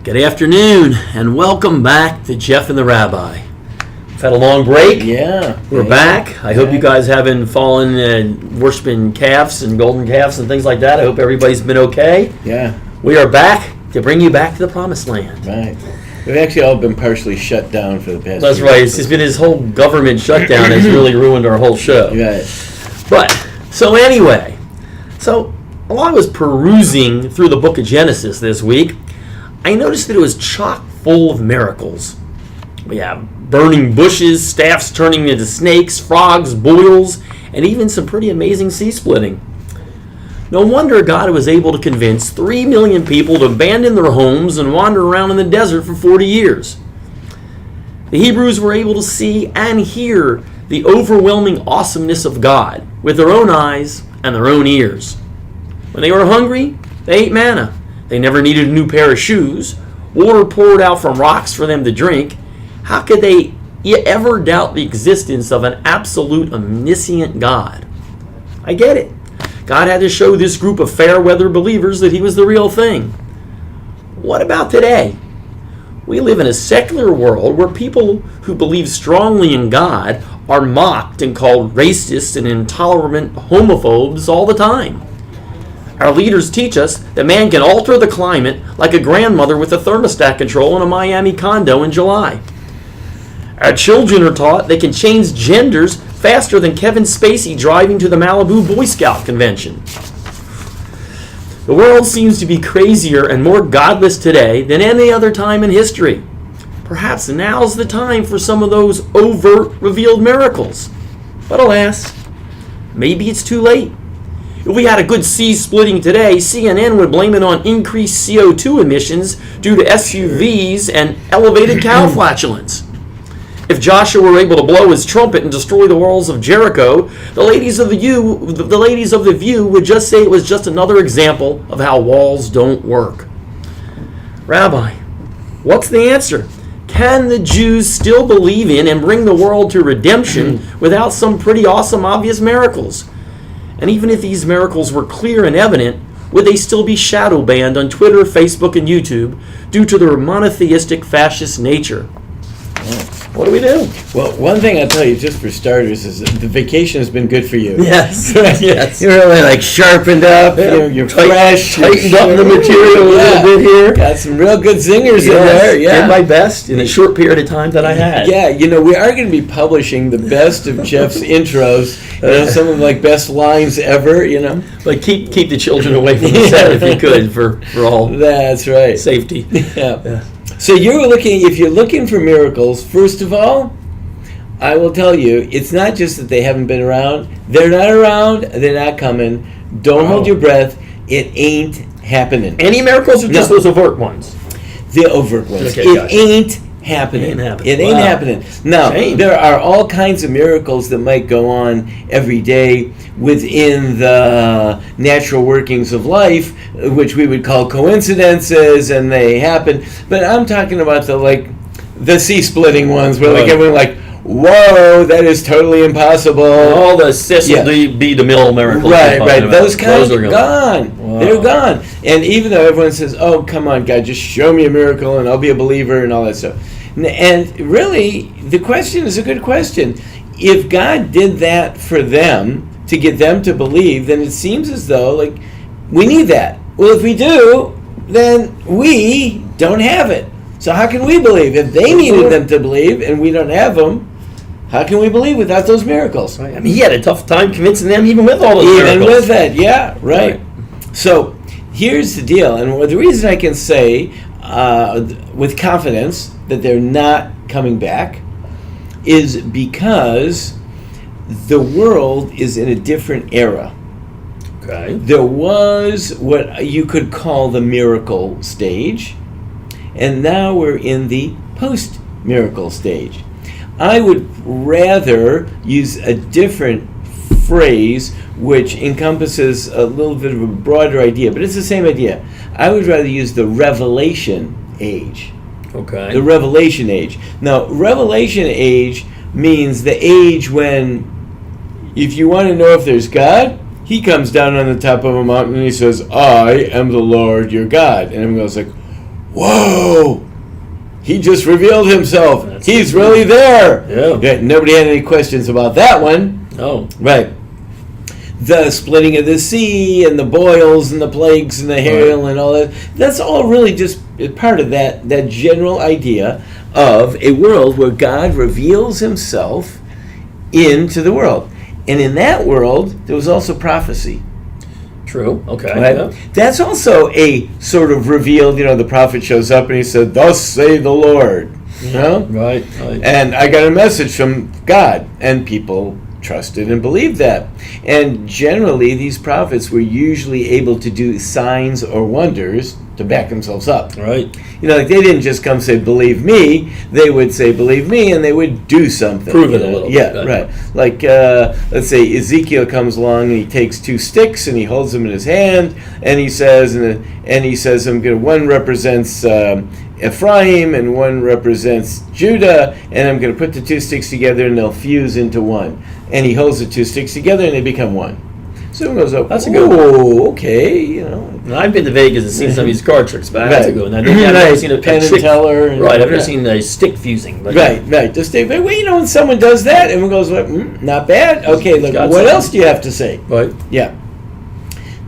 Good afternoon, and welcome back to Jeff and the Rabbi. We've had a long break. Yeah. We're back. I hope you guys haven't fallen worshiping calves and golden calves and things like that. I hope everybody's been okay. Yeah. We are back to bring you back to the promised land. Right. We've actually all been partially shut down for the past That's few right. months. It's been this whole government shutdown that's really ruined our whole show. Right. But, so anyway, while I was perusing through the book of Genesis this week, I noticed that it was chock full of miracles. We have burning bushes, staffs turning into snakes, frogs, boils, and even some pretty amazing sea splitting. No wonder God was able to convince 3 million people to abandon their homes and wander around in the desert for 40 years. The Hebrews were able to see and hear the overwhelming awesomeness of God with their own eyes and their own ears. When they were hungry, they ate manna. They never needed a new pair of shoes. Water poured out from rocks for them to drink. How could they ever doubt the existence of an absolute omniscient God? I get it. God had to show this group of fair-weather believers that he was the real thing. What about today? We live in a secular world where people who believe strongly in God are mocked and called racist and intolerant homophobes all the time. Our leaders teach us that man can alter the climate like a grandmother with a thermostat control in a Miami condo in July. Our children are taught they can change genders faster than Kevin Spacey driving to the Malibu Boy Scout convention. The world seems to be crazier and more godless today than any other time in history. Perhaps now's the time for some of those overt revealed miracles. But alas, maybe it's too late. If we had a good sea splitting today, CNN would blame it on increased CO2 emissions due to SUVs and elevated cow flatulence. If Joshua were able to blow his trumpet and destroy the walls of Jericho, the ladies of the View would just say it was just another example of how walls don't work. Rabbi, what's the answer? Can the Jews still believe in and bring the world to redemption without some pretty awesome obvious miracles? And even if these miracles were clear and evident, would they still be shadow banned on Twitter, Facebook, and YouTube due to their monotheistic fascist nature? What do we do? Well, one thing I'll tell you, just for starters, is that the vacation has been good for you. Yes. Yes. You're really sharpened up. Yeah. You're fresh. Tightened up the material a little bit here. Got some real good singers in there. Yeah. Did my best in a short period of time that I had. Yeah, we are going to be publishing the best of Jeff's intros. Some of best lines ever. But keep the children away from the set if you could for all. That's right. Safety. Yeah. So if you're looking for miracles, first of all, I will tell you, it's not just that they haven't been around. They're not around. They're not coming. Don't hold your breath. It ain't happening. Any miracles or just those overt ones? The overt ones. Okay, it ain't happening. It ain't happening. Now, there are all kinds of miracles that might go on every day within the natural workings of life, which we would call coincidences, and they happen. But I'm talking about the sea-splitting ones, where everyone whoa, that is totally impossible. All the Cecil B. DeMille miracles. Right. Those kinds are gone. Wow. They're gone. And even though everyone says, oh, come on, God, just show me a miracle and I'll be a believer and all that stuff. And really, the question is a good question. If God did that for them, to get them to believe, then it seems as though, we need that. Well, if we do, then we don't have it. So how can we believe? If they needed them to believe and we don't have them, how can we believe without those miracles? Right. I mean, he had a tough time convincing them even with all those miracles. Even with that, yeah, right. So here's the deal. And the reason I can say with confidence that they're not coming back is because the world is in a different era. Okay. There was what you could call the miracle stage, and now we're in the post-miracle stage. I would rather use a different phrase which encompasses a little bit of a broader idea, but it's the same idea. I would rather use the revelation age. Okay. The revelation age. Now, revelation age means the age when, if you want to know if there's God, he comes down on the top of a mountain and he says, I am the Lord your God. And everyone goes whoa, he just revealed himself. That's He's really there. Yeah. Nobody had any questions about that one. Oh, Right. The splitting of the sea and the boils and the plagues and the hail and all that. That's all really just part of that general idea of a world where God reveals himself into the world. And in that world, there was also prophecy. true. Okay. Right? Yeah. That's also a sort of revealed, the prophet shows up and he said, "Thus say the Lord." You know? Right. Right. And I got a message from God, and people trusted and believed that. And generally, these prophets were usually able to do signs or wonders to back themselves up. Right. Like they didn't just come say, "Believe me." They would say, "Believe me," and they would do something. Prove it a little Yeah, bit. right. Like, let's say Ezekiel comes along and he takes two sticks and he holds them in his hand, and he says, "I'm going. One represents Ephraim and one represents Judah, and I'm going to put the two sticks together and they'll fuse into one." And he holds the two sticks together and they become one. So it goes up. That's a good "Oh, okay." Now, I've been to Vegas and seen some of these card tricks, but that's a Right. good one. I've never seen a Penn and trick. teller. And, Right. I've never yeah. seen a stick fusing. But Right. Just stay. But when someone does that, everyone goes, well, not bad. Okay, look, got what something. else do you have to say? Right. Yeah.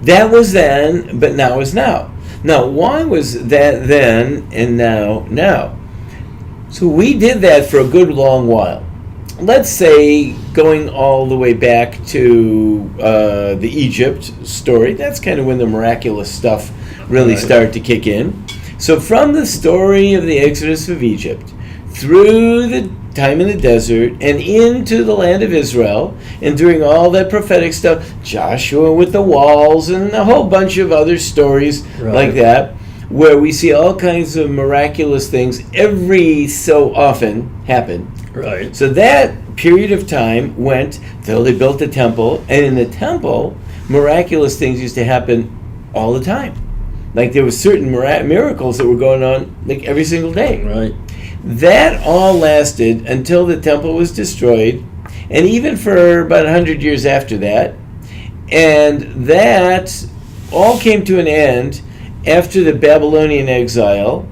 That was then, but now is now. Now, why was that then and now? So we did that for a good long while. Let's say going all the way back to the Egypt story. That's kind of when the miraculous stuff really Right. started to kick in. So from the story of the Exodus of Egypt, through the time in the desert, and into the land of Israel, and during all that prophetic stuff, Joshua with the walls, and a whole bunch of other stories Right. like that, where we see all kinds of miraculous things every so often happen. Right. So that period of time went till they built the temple, and in the temple, miraculous things used to happen all the time. Like there were certain miracles that were going on like every single day. Right. That all lasted until the temple was destroyed, and even for about 100 years after that. And that all came to an end after the Babylonian exile,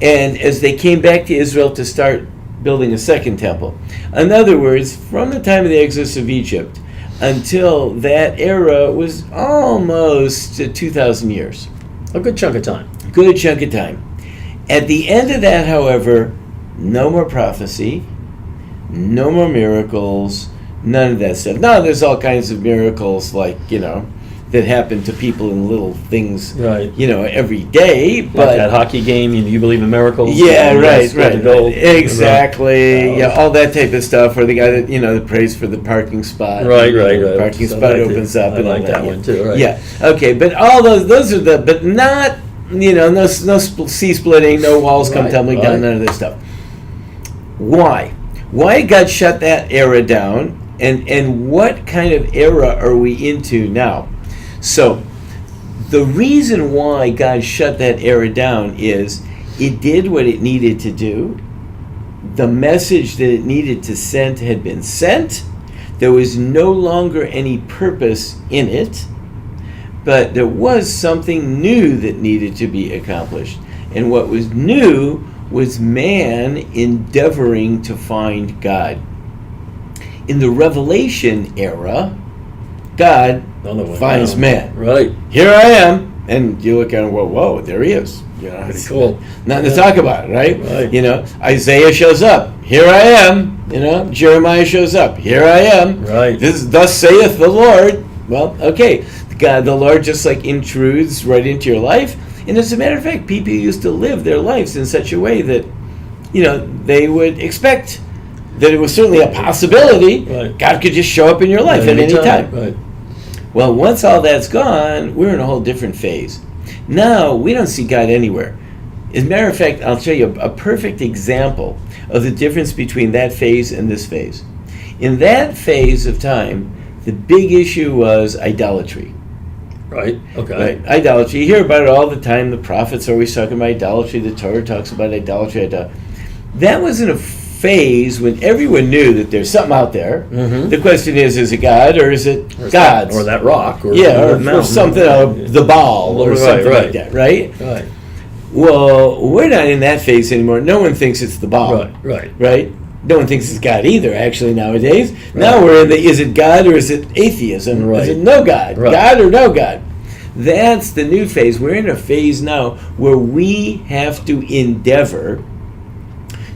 and as they came back to Israel to start building a second temple. In other words, from the time of the Exodus of Egypt until that era was almost 2,000 years. A good chunk of time. Good chunk of time. At the end of that, however, no more prophecy, no more miracles, none of that stuff. Now there's all kinds of miracles like, that happen to people in little things, Right. every day. Like But that hockey game, you believe in miracles? yeah, And right, that's good to go. exactly. Right. Yeah, all that type of stuff. Or the guy that that prays for the parking spot. Right, The right. parking So spot I like opens it. up, I and all like that yeah. one too, right. Yeah. Okay, but all those are but not no sea splitting, no walls come Right, tumbling down, right. none of this stuff. Why? Why God shut that era down, and what kind of era are we into now? So, the reason why God shut that era down is it did what it needed to do. The message that it needed to send had been sent. There was no longer any purpose in it, but there was something new that needed to be accomplished. And what was new was man endeavoring to find God. In the Revelation era, God Another one finds down. man. Right. Here I am. And you look at him, whoa, there he is. Pretty It's cool. Nothing to talk about, right? Right. Isaiah shows up. Here I am. Jeremiah shows up. Here I am. Right. Thus saith the Lord. Well, okay. God, the Lord just like intrudes right into your life. And as a matter of fact, people used to live their lives in such a way that, they would expect that it was certainly a possibility Right. God could just show up in your life at any time. Right. Well, once all that's gone, we're in a whole different phase. Now, we don't see God anywhere. As a matter of fact, I'll show you a perfect example of the difference between that phase and this phase. In that phase of time, the big issue was idolatry. Right. Okay. Right? Idolatry. You hear about it all the time. The prophets are always talking about idolatry. The Torah talks about idolatry. That was in a phase when everyone knew that there's something out there. Mm-hmm. The question is it God or is it God's? Or that rock. Or Yeah, that or mountain. something, the ball or Right, something right. like that, right? Right. well, we're not in that phase anymore. No one thinks it's the bomb. Right? No one thinks it's God either, actually, nowadays. Right. Now we're in the, is it God or is it atheism? Right. Is it no God? Right. God or no God? That's the new phase. We're in a phase now where we have to endeavor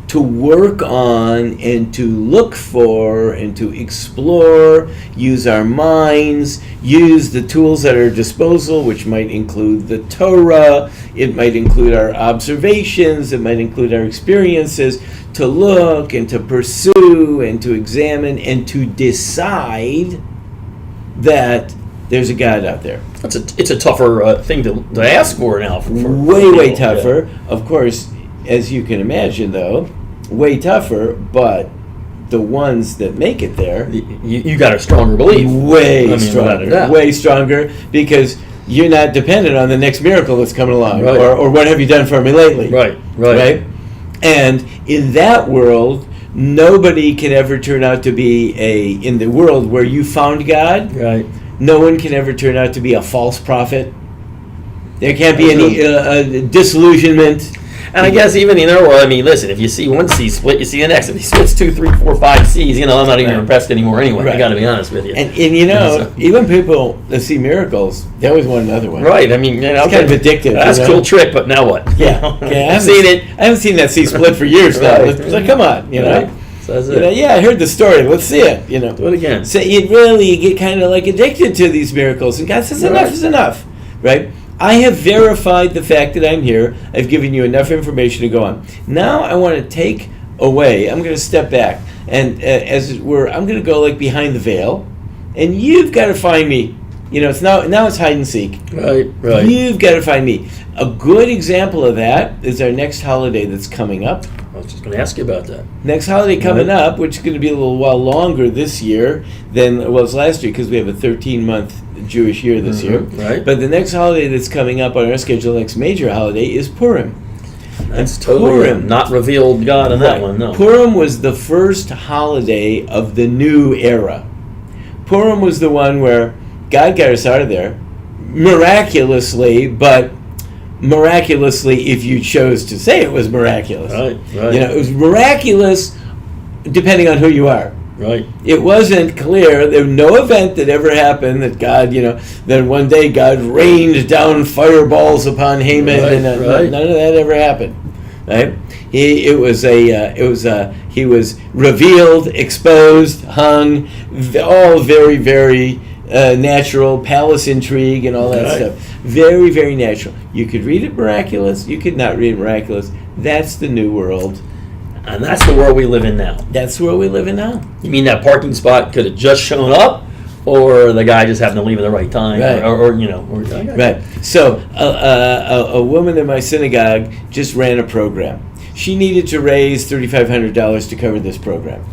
to work on and to look for and to explore, use our minds, use the tools at our disposal, which might include the Torah, it might include our observations, it might include our experiences, to look and to pursue and to examine and to decide that there's a God out there. It's a tougher thing to ask for now. Way tougher. Yeah. Of course, as you can imagine, though, way tougher, but the ones that make it there... You got a stronger belief. Way stronger, because you're not dependent on the next miracle that's coming along, right. or what have you done for me lately. Right. And in that world, nobody can ever turn out to be in the world where you found God, right. No one can ever turn out to be a false prophet. There can't be any disillusionment. And I guess even in our world, I mean, listen, if you see one C split, you see the next. If he splits 2, 3, 4, 5 C's, I'm not even impressed anymore anyway. Right. I got to be honest with you. And even people that see miracles, they always want another one. Right. I mean, it's kind of addictive. That's a cool trick, but now what? Yeah. I've seen it. I haven't seen that C split for years now. Right. It's like, come on, Right. So that's it. Yeah, I heard the story. Let's see it. Do it again. So you get kind of like addicted to these miracles, and God says, enough is enough, right? I have verified the fact that I'm here. I've given you enough information to go on. Now I want to take away. I'm going to step back, and as it were, I'm going to go like behind the veil, and you've got to find me. It's now it's hide and seek. Right. You've got to find me. A good example of that is our next holiday that's coming up. I was just going to ask you about that. Next holiday coming up, which is going to be a little while longer this year than it was last year, because we have a 13-month Jewish year this year. Right. But the next holiday that's coming up on our schedule, next major holiday, is Purim. That's totally not revealed God in that one, no. Purim was the first holiday of the new era. Purim was the one where God got us out of there miraculously, but miraculously if you chose to say it was miraculous. Right. It was miraculous depending on who you are. Right. It wasn't clear. There was no event that ever happened that God, then one day God rained down fireballs upon Haman, and none of that ever happened. Right? He was revealed, exposed, hung, all very, very natural, palace intrigue and all that stuff. Very, very natural. You could read it miraculous. You could not read it miraculous. That's the new world. And that's the world we live in now. That's the world we live in now. You mean that parking spot could have just shown up, or the guy just happened to leave at the right time, right? Right. So a woman in my synagogue just ran a program. She needed to raise $3,500 to cover this program.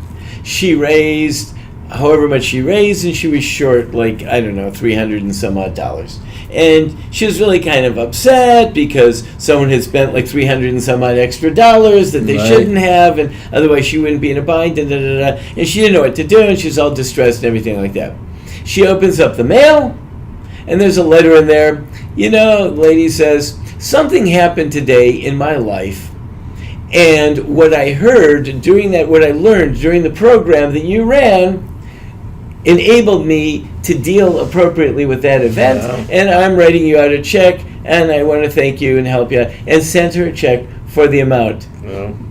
She raised however much she raised, and she was short, $300 and some odd dollars. And she was really kind of upset because someone had spent $300 and some odd extra dollars that they shouldn't have, and otherwise she wouldn't be in a bind, and she didn't know what to do, and she was all distressed and everything like that. She opens up the mail, and there's a letter in there. The lady says, something happened today in my life, and what I heard what I learned during the program that you ran enabled me to deal appropriately with that event, and I'm writing you out a check, and I want to thank you and help you, and sent her a check for the amount.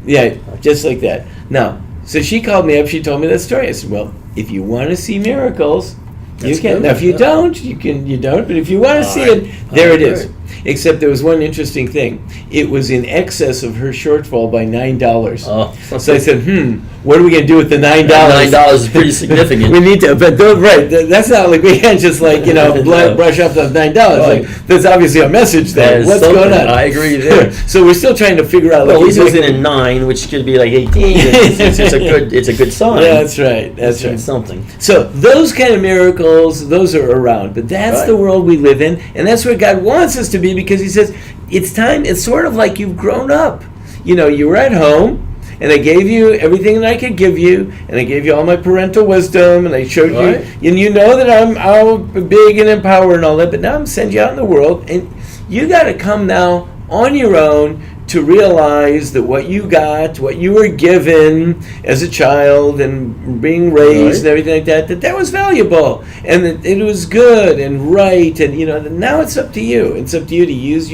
Yeah, just like that. Now, so she called me up, she told me that story. I said, well, if you want to see miracles, you can. Now, if you don't, you don't, but if you want to see it, there it is. Except there was one interesting thing. It was in excess of her shortfall by $9. Oh. So I said, what are we going to do with the $9? $9 is pretty significant. We need to, but that's not we can't just brush up those $9. Right. There's obviously a message there. What's going on? I agree there. So we're still trying to figure out. Well, he's using a 9, which could be 18. It's a good sign. Yeah, that's right. That's right. Something. So those kind of miracles, those are around, but that's the world we live in, and that's where God wants us to be, because He says it's time. It's sort of like you've grown up. You were at home, and I gave you everything that I could give you, and I gave you all my parental wisdom, and I showed you, and you know that I'm big and in power and all that, but now I'm sending you out in the world, and you got to come now on your own to realize that what you got, what you were given as a child and being raised and everything like that, that was valuable and that it was good and right. And, now it's up to you. It's up to you to use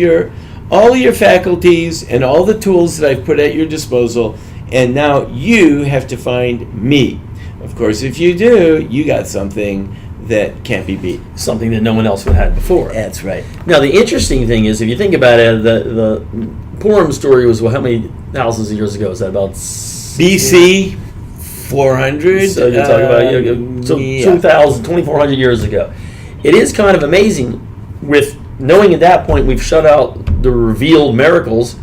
all your faculties and all the tools that I've put at your disposal. And now you have to find me. Of course, if you do, you got something that can't be beat. Something that no one else would have had before. That's right. Now, the interesting thing is, if you think about it, the Purim story was, how many thousands of years ago? Is that about BC 400? So you're talking about 2,000, 2,400 years ago. It is kind of amazing, with knowing at that point we've shut out the revealed miracles,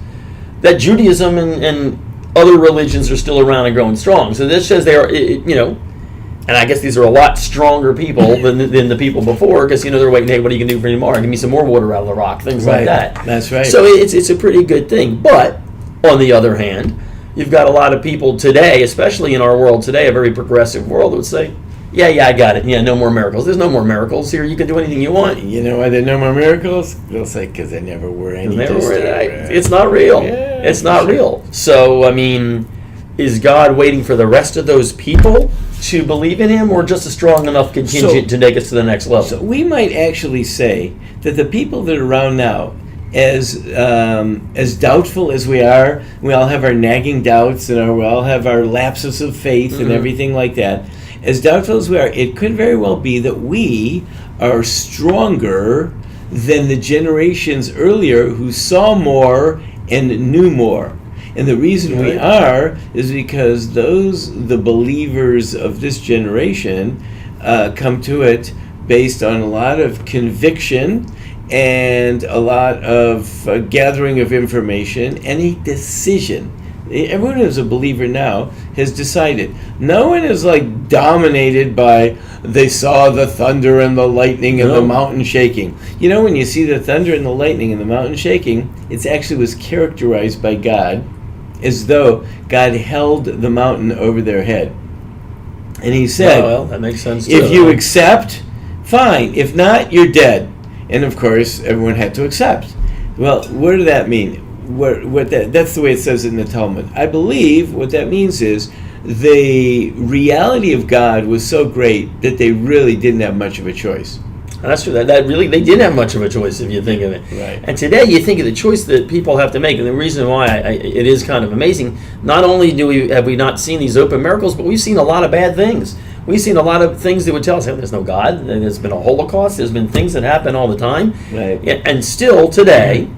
that Judaism and other religions are still around and growing strong. So this says they are, and I guess these are a lot stronger people than the people before, because they're waiting. Hey, what are you gonna do for me tomorrow? Give me some more water out of the rock, things like that. That's right. So it's a pretty good thing. But on the other hand, you've got a lot of people today, especially in our world today, a very progressive world, that would say, yeah, I got it. Yeah, no more miracles. There's no more miracles here. You can do anything you want. You know why there are no more miracles? They'll say because there never were any. It's not real. Yeah, it's not real. So is God waiting for the rest of those people to believe in Him, or just a strong enough contingent to take us to the next level? So we might actually say that the people that are around now, as doubtful as we are, we all have our nagging doubts, and we all have our lapses of faith and everything like that. As doubtful as we are, it could very well be that we are stronger than the generations earlier who saw more and knew more. And the reason we are is because the believers of this generation come to it based on a lot of conviction and a lot of gathering of information and a decision. Everyone who's a believer now has decided. No one is dominated by they saw the thunder and the lightning and the mountain shaking. When you see the thunder and the lightning and the mountain shaking, it actually was characterized by God as though God held the mountain over their head. And He said, well, that makes sense too. If you accept, fine. If not, you're dead. And of course, everyone had to accept. Well, what did that mean? That's the way it says in the Talmud. I believe what that means is the reality of God was so great that they really didn't have much of a choice. And that's true. That really, they didn't have much of a choice, if you think of it. Right. And today, you think of the choice that people have to make, and the reason why it is kind of amazing. Not only have we not seen these open miracles, but we've seen a lot of bad things. We've seen a lot of things that would tell us, hey, there's no God, and there's been a Holocaust, there's been things that happen all the time. Right. And still today,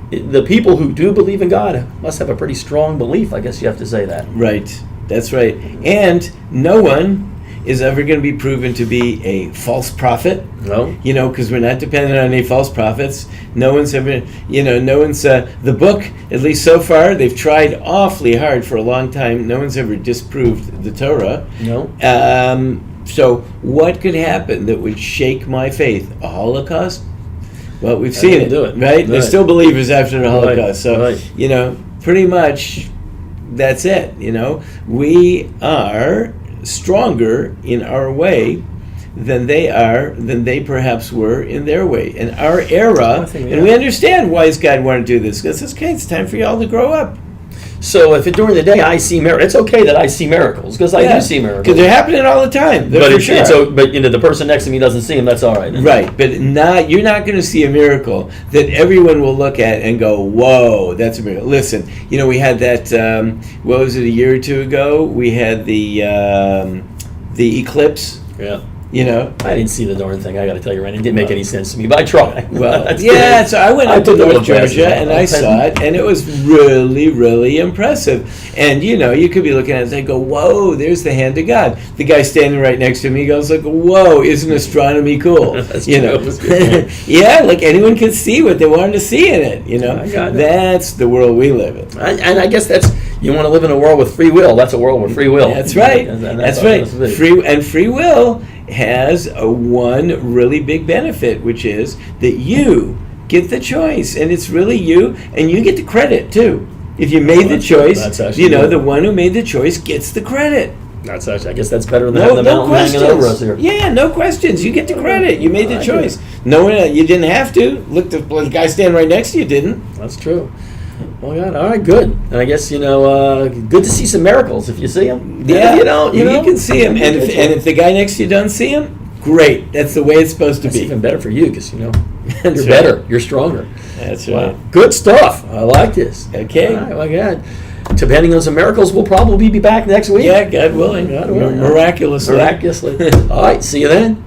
the people who do believe in God must have a pretty strong belief. I guess you have to say that. Right. That's right. And no one is ever going to be proven to be a false prophet. No. Because we're not dependent on any false prophets. No one's ever, the book, at least so far, they've tried awfully hard for a long time. No one's ever disproved the Torah. No. So what could happen that would shake my faith? A Holocaust? Well, we've seen it, right? There's still believers after the Holocaust. So, pretty much that's it. We are stronger in our way than they perhaps were in their way. In our era, and we understand why God wanted to do this, because it's time for y'all to grow up. So if during the day I see miracles, it's okay that I see miracles, because I do see miracles. Because they're happening all the time. But the person next to me doesn't see them. That's all right. Right, but you're not going to see a miracle that everyone will look at and go, "Whoa, that's a miracle." Listen, we had that. What was it? A year or two ago, we had the eclipse. Yeah. I didn't see the darn thing. I got to tell you, right? It didn't make any sense to me, but I tried. Well, yeah. So I went up to North Georgia and I saw it, and it was really, really impressive. And you could be looking at it and go, "Whoa, there's the hand of God." The guy standing right next to me goes like, "Whoa, isn't astronomy cool?" That's Yeah, anyone could see what they wanted to see in it. I got it. That's the world we live in. And I guess you want to live in a world with free will. That's a world with free will. That's right. That's right. Free will has one really big benefit, which is that you get the choice, and it's really you, and you get the credit too. If you made the choice, that's actually the one who made the choice gets the credit. That's actually, I guess that's better than No, having the no mountain hanging over us questions. here. Yeah, no questions. You get the credit. You made the I choice. do. No, you didn't have to. Look, the guy standing right next to you didn't. That's true. Oh God! All right, good. And I guess good to see some miracles if you see them. Yeah, if you don't, you can see him. And if the guy next to you doesn't see him, great. That's the way it's supposed to that's be. even better for you because you're That's better, right. you're stronger. That's Wow, right. good stuff. I like this. Okay. All right, well, God. Depending on some miracles, we'll probably be back next week. Yeah, God willing. God willing. Miraculously. Miraculously. All right, see you then.